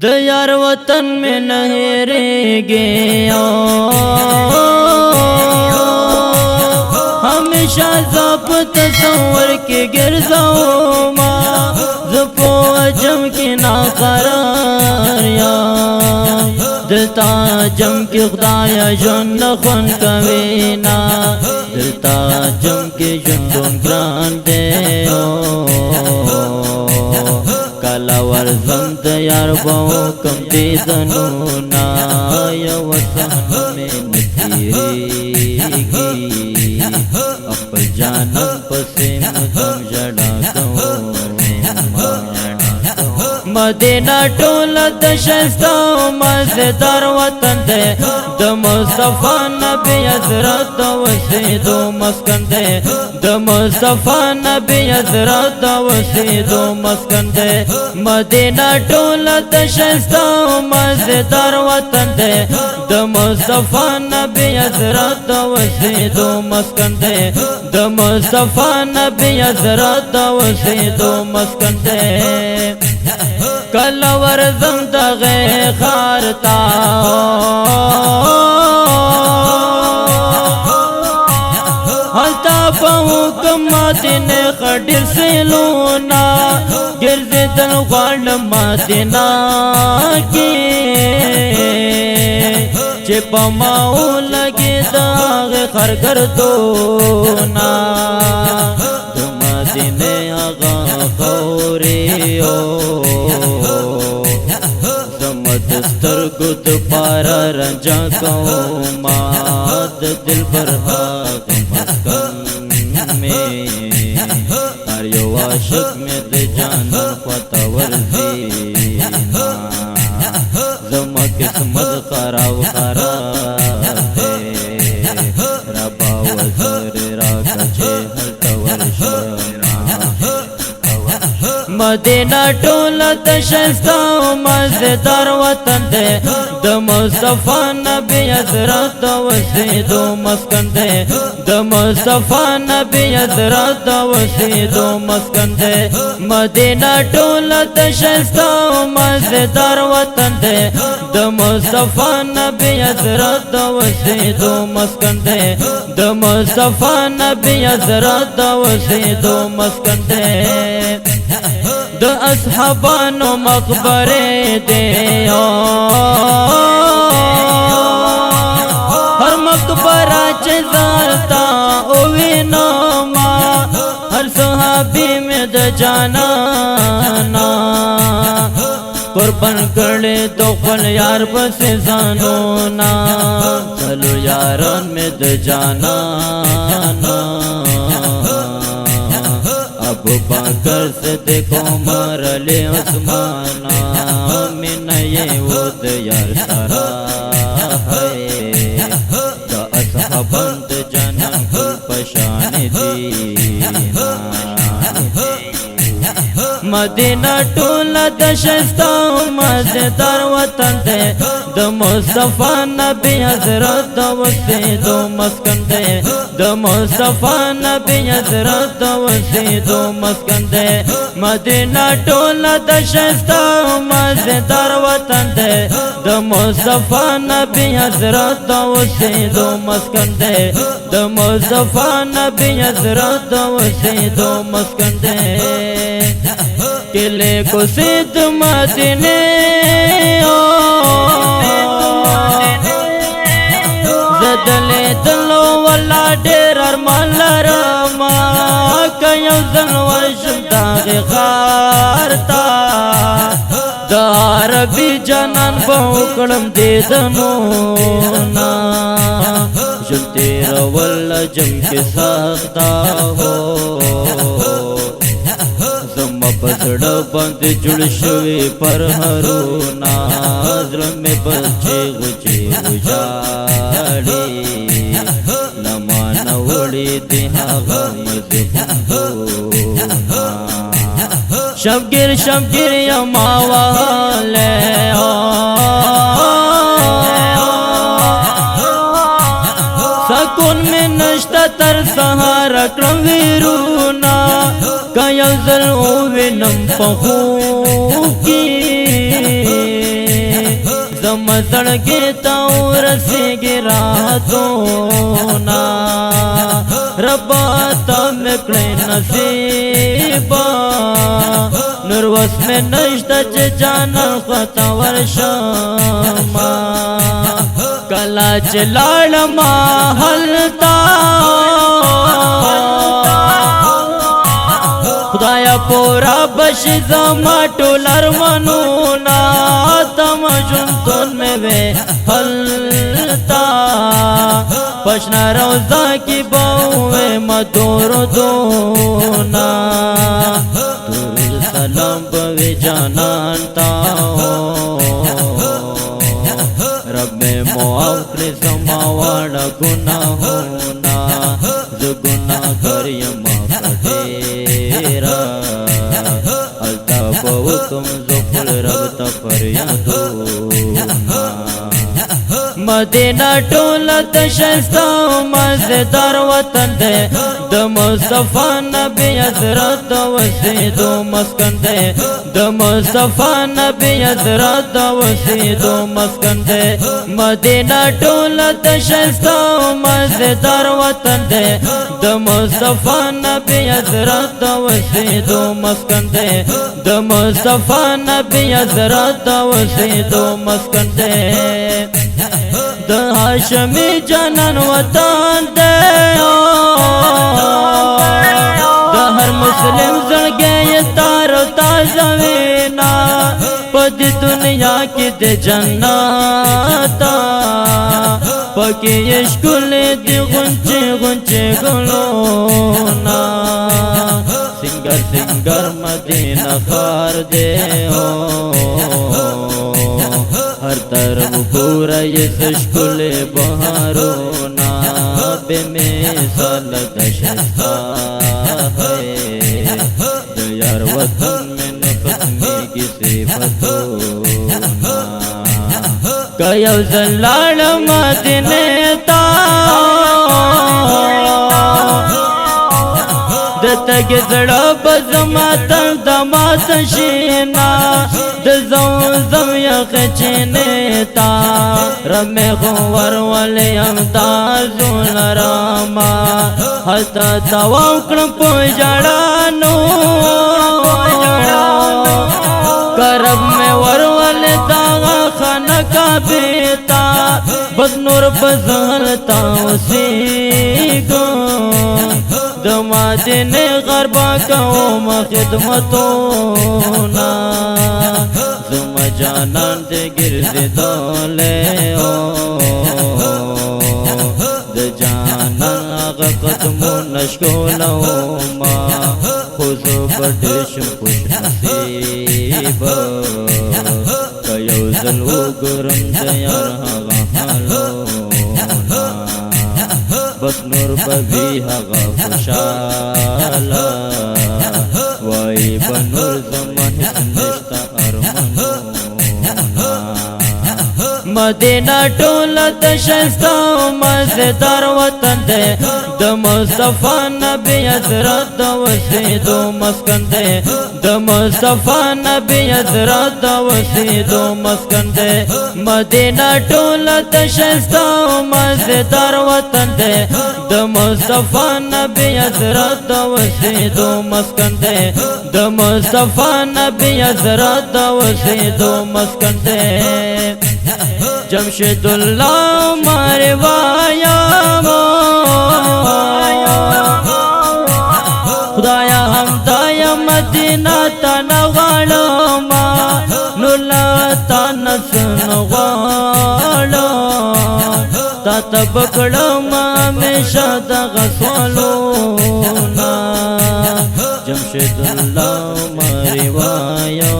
यार वतन में नहरेंगे हमेशा ज़ब तस्वर के गिरजाओं माँ ज़ुफ़ो अजम की नाक़रार या दिलता जम के खुदाया जुन खुन कवीना दिलता जम के जुन ग्रान दे कलावर जंत यार बहु कम दे दनूना या वतन में नसीरेगी अब जानम पसे मुदम जड़ा कहूँ मदीना टोला दशस्ता मज़ेदार वतन दे द मुस्तफ़ा नबी हज़रत वसे दो मस्कन दे द मुस्तफ़ा नबी हज़रत वसे दो मस्कन दे मदीना टोला दशस्ता मज़ेदार वतन दे द मुस्तफ़ा नबी हज़रत वसे दो मस्कन दे द मुस्तफ़ा नबी हज़रत वसे दो मस्कन दे कलवर ज़ंदग़े खारता हल्ता बहुकम मदीने खडिर से लूना गिरज़े दल ख्वाल मदीना की चिपा माऊ लगे दाग खर कर दो ना मदीने आगा खौरे दस्तर गुद पारा रंजा कहूँ माद दिल पर हाक मस्कन में हर यो आशिक में दे जाना फतवर जीना ज़मा किस्मत खराब खराब है रबा वज़र राग छे हल्तवर शना मदीना टोला दशस्ता मज़ेदार वतन दे द मुस्तफ़ा नबी हज़रत वसे दो मस्कन दे द मुस्तफ़ा नबी हज़रत वसे दो मस्कन दे मदीना टोला दशस्ता मज़ेदार वतन दे द मुस्तफ़ा नबी हज़रत वसे दो मस्कन दे द मुस्तफ़ा नबी हज़रत वसे दो मस्कन दे द अस्हाबानो मकबरे दे हर मकबरा चेज़ारता ओवे नामा हर सहाबी में द जाना ना कुर्बान करे तो फल यार बस जानो ना चलो यारन में द जाना ना अबू बकर से देखो मरले उस्माना में नये वो यार सारा है द असहबंत जनम कुल पशान दीना मदीना टोला दशस्ता मज़ेदार वतन दे द मुस्तफ़ा नबी हज़रत वसे दो मस्कन दे द मुस्तफ़ा नबी हज़रत वसे दो मस्कन दे मदीना टोला दशस्ता मज़ेदार वतन दे द मुस्तफ़ा नबी हज़रत वसे दो मस्कन दे द मुस्तफ़ा नबी हज़रत वसे दो मस्कन दे किले को सिद्ध मदीने जदले दलो वाला डेर अरमान लरमा कयो जनवर शुद्धा खारता दार भी जनन बहुकड़म दे दनो ना जुलते रवल जम के साखता हो बसड़ बंद जुड़ शुए पर हरो नाज़र में बचे गुचे गुजारे लमान उड़े देहा गम शबगिर यमावाले सकून में नश्ता तर सहारा क्रवीरूना कयजल ओवे नम पहू की مزړګي ته ورسېږي راتونه رب ته مې کړې نصیبه نور وس مې نشته چې جانان خواته ورشمه کله چې لاړمه هلته خدایا پورا بشي زما ټول ارمانونه تم ژوندون مې وې هلته پشنا روزا کی باوے مدور دونا درود سلام بوی جانان تاو رب میں معاف کر زماوڑا گناہونا زو گناہ کر یما پڑھیرا التا بو تم زفل رب تا فریادونا مدینہ ټوله د ښایسته مزیدار وطن دی د مصطفی نبی حضرت د اوسېدو مسکن دی د مصطفی نبی حضرت د اوسېدو مسکن دی مدینہ ټوله د ښایسته مزیدار وطن دی د مصطفی نبی حضرت د اوسېدو مسکن دی د مصطفی نبی حضرت د اوسېدو مسکن دی د هاشمی جانان وطن دی د هر مسلم زړګی تار او تازه وینا په دې دنیا کې د جنت پکې یې ښکلې دي غونچې غونچې ګلونه سنگر سنگر مدینه ښار دی ہر طرف پورا یہ سشکل بہارونا بے مثال دشتا ہے دیار وطن میں نفتمی کی صفتونا کیو زلال مدینے تا دتک زڑا بزماتن دمات شینا دزوزم یخچینه تا رمی خوور ولی امتازو لراما حتا تواو کرم پو جڑانو کرب میں ور ولی داغا خانکا بیتا بس نور بزہلتا اسی دمادنے غربا قوم خدمتونا زم جانان دے گرد دولے د جانان آغا قدمو نشکولو ما خوزو بڑشم خوش نصیب کیو ذلو گرم دیار آغا حالونا بس نور ببی آغا خوشالا وائی بنور زمان نشتا ارمانونا مدینہ ټوله د ښایسته مزیدار وطن دی د مصطفی نبی حضرت د اوسېدو مسکن دی د مصطفی نبی حضرت د اوسېدو مسکن دی مدینہ ټوله د ښایسته مزیدار وطن دی د مصطفی نبی حضرت د اوسېدو مسکن دی د مصطفی نبی حضرت د اوسېدو مسکن دی جمشید اللہ مارے وایا خدایا ہم دایا مدینہ تانا غاڑا ما نولا تانا سنغاڑا تا تبکڑا ما ہمیشہ دا غسولونا جمشید اللہ مارے وایا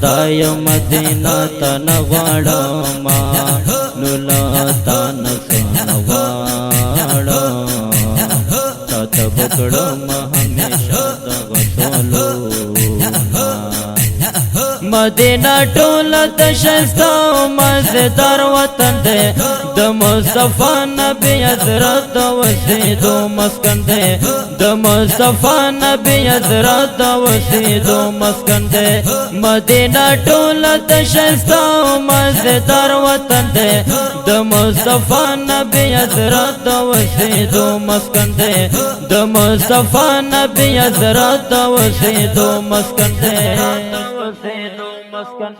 دایا مدینہ تانا غاڑا ما نولا تانا سنواڑا تا تبکڑا ما ہمیشہ دا غسولونا مدینہ ټول د ښایسته او مزیدار وطن دی د مصطفی نبی حضرت د اوسېدو مسکن دی د مصطفی نبی حضرت د اوسېدو مسکن دی مدینہ ټول د ښایسته او مزیدار وطن دی د مصطفی نبی حضرت د اوسېدو مسکن دی د مصطفی نبی حضرت د اوسېدو مسکن دی مسکن